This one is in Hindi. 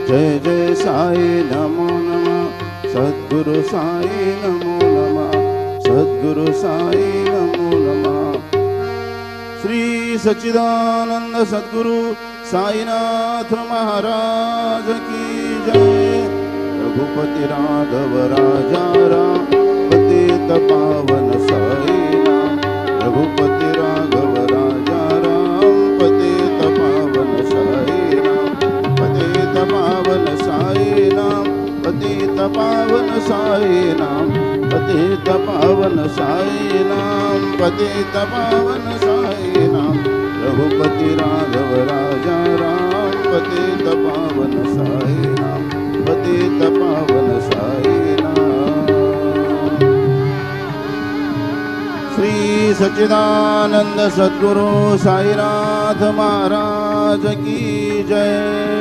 जय जय साई नमो नमः सद्गुरु साई नमो नमः सद्गुरु साई नमो नमः। श्री सच्चिदानंद सद्गुरु साईनाथ महाराज की जय। रघुपति राघव राजा राम पतित पावन साई नाम। रघुपति राघव राजा राम पतित पावन साई नाम। पतित पावन साई नाम पतित पावन साई नाम। पतित पावन साई नाम पतित पावन साई नाम। रघुपति राघव राजा राम पतित पावन साई नाम पतित पावन साई नाम। श्री सच्चिदानंद सद्गुरु साईनाथ महाराज की जय।